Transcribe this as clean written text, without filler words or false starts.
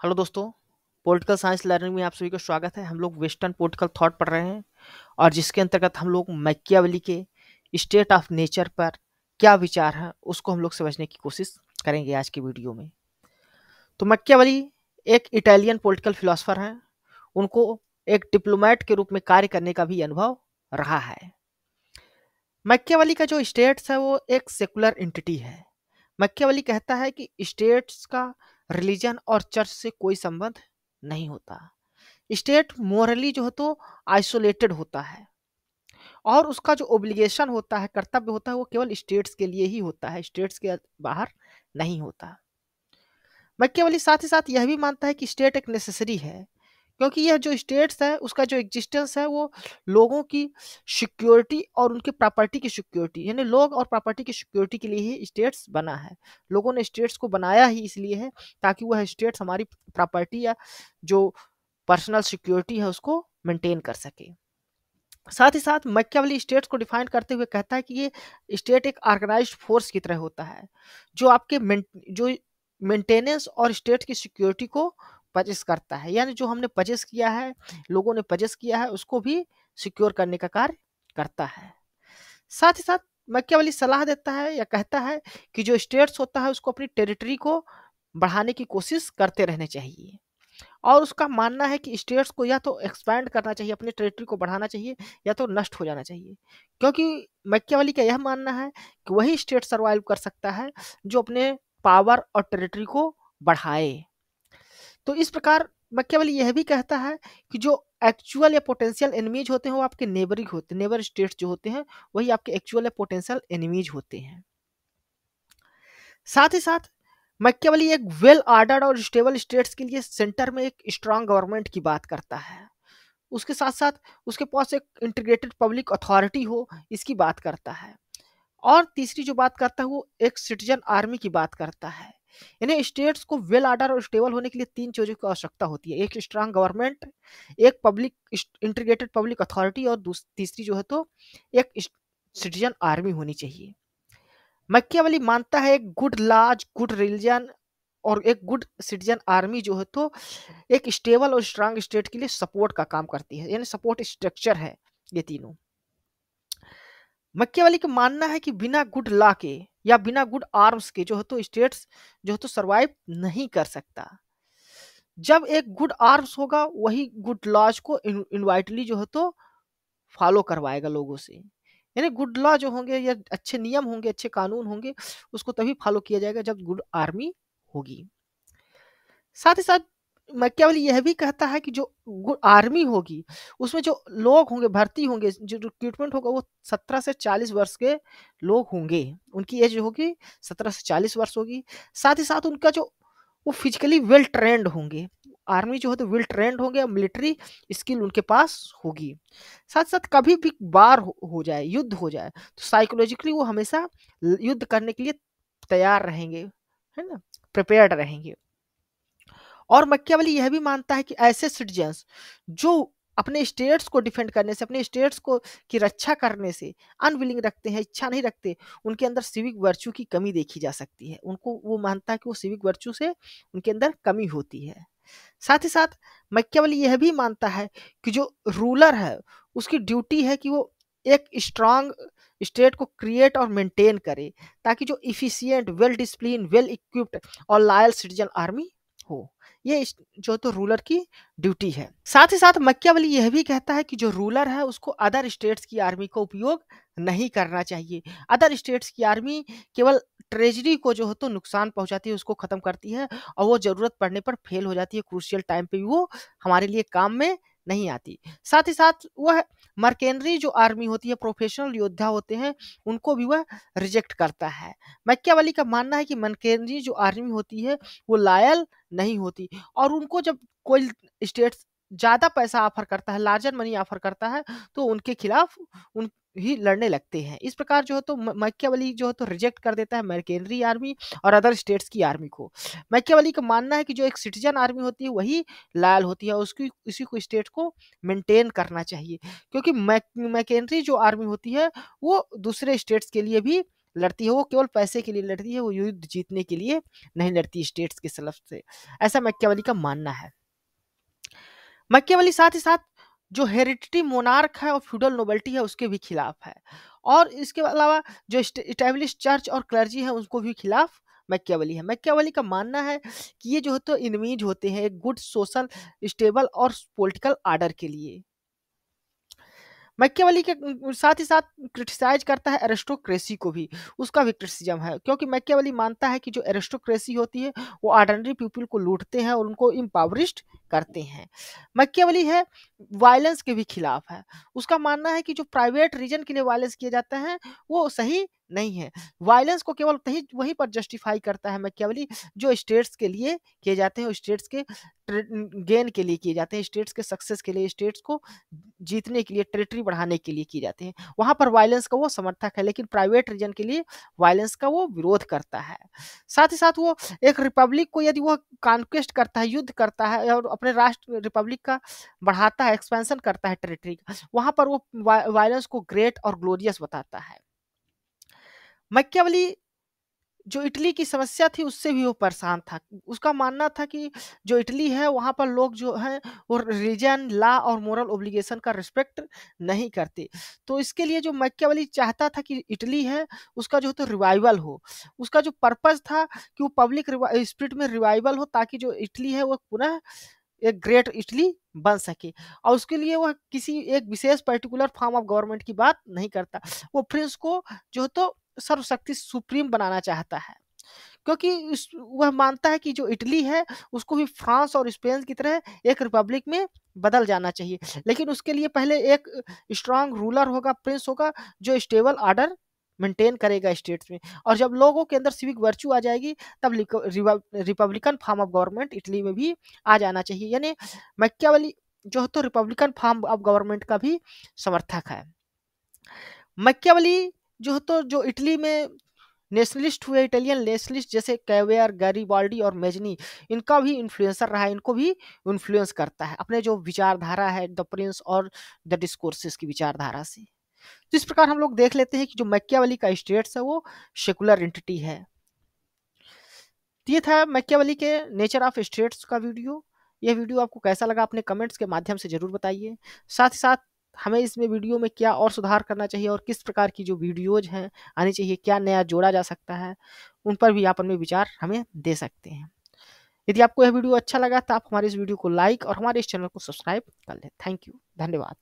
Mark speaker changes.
Speaker 1: Hello दोस्तों, political science learning में आप सभी का स्वागत है। हम लोग वेस्टर्न पॉलिटिकल थॉट पढ़ रहे हैं और जिसके अंतर्गत हम लोग मैकियावेली के स्टेट ऑफ नेचर पर क्या विचार है उसको हम लोग समझने की कोशिश करेंगे आज की वीडियो में। तो मैकियावेली एक इटालियन पॉलिटिकल फिलोसफर हैं। उनको एक डिप्लोमेट के रूप में कार्य करने का भी अनुभव रहा है। मैकियावेली का जो स्टेट्स है वो एक सेकुलर एंटिटी है। मैकियावेली कहता है कि स्टेट्स का रिलीजन और चर्च से कोई संबंध नहीं होता। स्टेट मोरली जो है तो आइसोलेटेड होता है और उसका जो ओब्लिगेशन होता है, कर्तव्य होता है, वो केवल स्टेट्स के लिए ही होता है, स्टेट्स के बाहर नहीं होता। मैकियावेली साथ ही साथ यह भी मानता है कि स्टेट एक नेसेसरी है, क्योंकि यह जो स्टेट्स है उसका जो एग्जिस्टेंस है वो लोगों की सिक्योरिटी और उनके प्रॉपर्टी की सिक्योरिटी, यानी लोग और प्रॉपर्टी की सिक्योरिटी के लिए ही स्टेट्स बना है। लोगों ने स्टेट्स को बनाया ही इसलिए है ताकि वह स्टेट्स हमारी प्रॉपर्टी या जो पर्सनल सिक्योरिटी है उसको मेंटेन कर सके। साथ ही साथ मैकियावेली स्टेट्स को डिफाइन करते हुए कहता है कि ये स्टेट एक ऑर्गेनाइज्ड फोर्स की तरह होता है जो आपके जो मेंटेनेंस और स्टेट की सिक्योरिटी को पजेस करता है, यानी जो हमने पजेस किया है, लोगों ने पजेस किया है, उसको भी सिक्योर करने का कार्य करता है। साथ ही साथ मैकियावेली सलाह देता है या कहता है कि जो स्टेट्स होता है उसको अपनी टेरिटरी को बढ़ाने की कोशिश करते रहने चाहिए और उसका मानना है कि स्टेट्स को या तो एक्सपैंड करना चाहिए, अपने टेरिटरी को बढ़ाना चाहिए, या तो नष्ट हो जाना चाहिए। क्योंकि मैकियावेली का यह मानना है कि वही स्टेट सर्वाइव कर सकता है जो अपने पावर और टेरिटरी को बढ़ाए। तो इस प्रकार मैकियावेली यह भी कहता है कि जो एक्चुअल या पोटेंशियल एनिमीज होते हैं वो आपके नेबरिंग होते हैं, नेबर स्टेट्स जो होते हैं वही आपके एक्चुअल या पोटेंशियल एनिमीज होते हैं। साथ ही साथ मैकियावेली एक वेल ऑर्डर्ड और स्टेबल स्टेट्स के लिए सेंटर में एक स्ट्रांग गवर्नमेंट की बात करता है। उसके साथ साथ उसके पास एक इंटीग्रेटेड पब्लिक अथॉरिटी हो, इसकी बात करता है। और तीसरी जो बात करता है वो एक सिटीजन आर्मी की बात करता है। यानी स्टेट्स को वेल ऑर्डर और स्टेबल होने के लिए तीन चीजों की आवश्यकता होती है, एक स्ट्रांग गवर्नमेंट, एक पब्लिक इंटीग्रेटेड पब्लिक अथॉरिटी और तीसरी जो है तो एक सिटीजन आर्मी होनी चाहिए। मैकियावेली मानता है एक गुड लॉज, गुड रिलीजन और एक गुड सिटीजन आर्मी जो है तो एक स्टेबल और स्ट्रांग स्टेट के लिए सपोर्ट का काम करती है, यानी सपोर्ट स्ट्रक्चर है ये तीनों। मैकियावेली का मानना है कि बिना गुड लॉ के या बिना गुड आर्म्स के जो है तो स्टेट्स जो है तो सरवाइव नहीं कर सकता। जब एक गुड आर्म्स होगा वही गुड लॉज को इनवाइटली जो है तो फॉलो करवाएगा लोगों से। यानी गुड लॉ जो होंगे या अच्छे नियम होंगे, अच्छे कानून होंगे, उसको तभी फॉलो किया जाएगा जब गुड आर्मी होगी। साथ ही साथ मैकियावेली यह भी कहता है कि जो आर्मी होगी उसमें जो लोग होंगे, भर्ती होंगे, जो रिक्रूटमेंट होगा वो 17 से 40 वर्ष के लोग होंगे। उनकी एज होगी 17 से 40 वर्ष होगी। साथ ही साथ उनका जो वो फिजिकली वेल ट्रेंड होंगे। आर्मी जो है तो वेल ट्रेंड होंगे, मिलिट्री स्किल उनके पास होगी। साथ साथ कभी भी वार हो जाए, युद्ध हो जाए, तो साइकोलॉजिकली वो हमेशा युद्ध करने के लिए तैयार रहेंगे, है ना, प्रिपेयर्ड रहेंगे। और मैकियावेली यह भी मानता है कि ऐसे सिटीजन्स जो अपने स्टेट्स को डिफेंड करने से, अपने स्टेट्स को की रक्षा करने से अनविलिंग रखते हैं, इच्छा नहीं रखते, उनके अंदर सिविक वर्च्यू की कमी देखी जा सकती है। उनको वो मानता है कि वो सिविक वर्च्यू से उनके अंदर कमी होती है। साथ ही साथ मैकियावेली यह भी मानता है कि जो रूलर है उसकी ड्यूटी है कि वो एक स्ट्रांग स्टेट को क्रिएट और मेंटेन करे ताकि जो efficient, well discipline, well equipped और लॉयल सिटीजन आर्मी हो। ये जो तो रूलर की ड्यूटी है। साथ ही साथ मैकियावेली यह भी कहता है कि जो रूलर है उसको अदर स्टेट्स की आर्मी का उपयोग नहीं करना चाहिए। अदर स्टेट्स की आर्मी केवल ट्रेजरी को जो है तो नुकसान पहुंचाती है, उसको खत्म करती है और वो जरूरत पड़ने पर फेल हो जाती है, क्रूशियल टाइम पे भी वो हमारे लिए काम में नहीं आती। साथ ही साथ वह मर्केनरी जो आर्मी होती है, प्रोफेशनल योद्धा होते हैं, उनको भी वह रिजेक्ट करता है। मैकियावेली का मानना है कि मर्केनरी जो आर्मी होती है वो लॉयल नहीं होती और उनको जब कोई स्टेट ज़्यादा पैसा ऑफर करता है, लार्जर मनी ऑफर करता है, तो उनके खिलाफ उन ही लड़ने लगते हैं। इस प्रकार जो है तो मैकियावेली जो है तो रिजेक्ट कर देता है मर्केनरी आर्मी और अदर स्टेट्स की आर्मी को। मैकियावेली का मानना है कि जो एक सिटीजन आर्मी होती है वही लॉयल होती है, उसकी इसी को स्टेट को मेंटेन करना चाहिए, क्योंकि मैकेनरी जो आर्मी होती है वो दूसरे स्टेट्स के लिए भी लड़ती है वो केवल पैसे के लिए लड़ती है, वो युद्ध जीतने के लिए नहीं लड़ती स्टेट्स के तरफ से। ऐसा मैकियावेली का मानना है। मैकियावेली साथ ही साथ जो हेरिडिटी मोनार्क है और फ्यूडल नोबल्टी है उसके भी खिलाफ है, और इसके अलावा जो इस्टेब्लिश चर्च और क्लर्जी है उसको भी खिलाफ मैकियावेली है। मैकियावेली का मानना है कि ये जो है तो इनमीज होते हैं एक गुड सोशल स्टेबल और पॉलिटिकल आर्डर के लिए। मैकियावेली के साथ ही साथ क्रिटिसाइज करता है एरिस्टोक्रेसी को भी, उसका भी क्रिटिसिज्म है, क्योंकि मैकियावेली मानता है कि जो एरिस्टोक्रेसी होती है वो ऑर्डिनरी पीपल को लूटते हैं और उनको इम्पावरिश्ड करते हैं। मैकियावेली है वायलेंस के भी खिलाफ है, उसका मानना है कि जो प्राइवेट रीजन के लिए वायलेंस किए जाते हैं वो सही नहीं है। वायलेंस को केवल वहीं पर जस्टिफाई करता है मैकियावेली जो स्टेट्स के लिए किए जाते हैं, स्टेट्स के गेन के लिए किए जाते हैं, स्टेट्स के सक्सेस के लिए, स्टेट्स को जीतने के लिए, टेरिटरी बढ़ाने के लिए किए जाते हैं। वहां पर वायलेंस का वो समर्थक है, लेकिन प्राइवेट रीजन के लिए वायलेंस का वो विरोध करता है। साथ ही साथ वो एक रिपब्लिक को यदि वो कॉन्क्वेस्ट करता है, युद्ध करता है और अपने राष्ट्र रिपब्लिक का बढ़ाता है, एक्सपेंशन करता है टेरिटरी का, वहां पर वो वायलेंस को ग्रेट और ग्लोरियस बताता है। मैकियावेली जो इटली की समस्या थी उससे भी वो परेशान था। उसका मानना था कि जो इटली है वहाँ पर लोग जो हैं वो रिलीजन, लॉ और मोरल ऑब्लिगेशन का रिस्पेक्ट नहीं करते। तो इसके लिए जो मैकियावेली चाहता था कि इटली है उसका जो है तो रिवाइवल हो। उसका जो पर्पस था कि वो पब्लिक स्पिरिट में रिवाइवल हो, ताकि जो इटली है वो पुनः एक ग्रेट इटली बन सके। और उसके लिए वह किसी एक विशेष पर्टिकुलर फॉर्म ऑफ गवर्नमेंट की बात नहीं करता, वो प्रिंस को जो है तो सर्वशक्ति सुप्रीम बनाना चाहता है, क्योंकि वह मानता है कि जो इटली है उसको भी फ्रांस और स्पेन की तरह एक रिपब्लिक में बदल जाना चाहिए, लेकिन उसके लिए पहले एक स्ट्रांग रूलर होगा, प्रिंस होगा, जो स्टेबल ऑर्डर मेंटेन करेगा स्टेट्स में। और जब लोगों के अंदर सिविक वर्च्यू आ जाएगी तब Republican form of government Italy में भी आ जाना चाहिए। यानी मैकियावेली जो है तो रिपब्लिकन फॉर्म ऑफ गवर्नमेंट का भी समर्थक है। मैकियावेली जो है तो जो इटली में नेशनलिस्ट हुए, इटालियन नेशनलिस्ट जैसे कैवेयर, गैरीबाल्डी और मेजनी, इनका भी इन्फ्लुएंसर रहा है, इनको भी इन्फ्लुएंस करता है अपने जो विचारधारा है द प्रिंस और द डिस्कोर्सेस की विचारधारा से। तो इस प्रकार हम लोग देख लेते हैं कि जो मैकियावेली का स्टेट्स है वो सेकुलर एंटिटी है। तो ये था मैकियावेली के नेचर ऑफ स्टेट्स का वीडियो। यह वीडियो आपको कैसा लगा अपने कमेंट्स के माध्यम से जरूर बताइए। साथ ही साथ हमें इसमें वीडियो में क्या और सुधार करना चाहिए और किस प्रकार की जो वीडियोज हैं आनी चाहिए, क्या नया जोड़ा जा सकता है, उन पर भी आप अपने विचार हमें दे सकते हैं। यदि आपको यह वीडियो अच्छा लगा तो आप हमारे इस वीडियो को लाइक और हमारे इस चैनल को सब्सक्राइब कर लें। थैंक यू, धन्यवाद।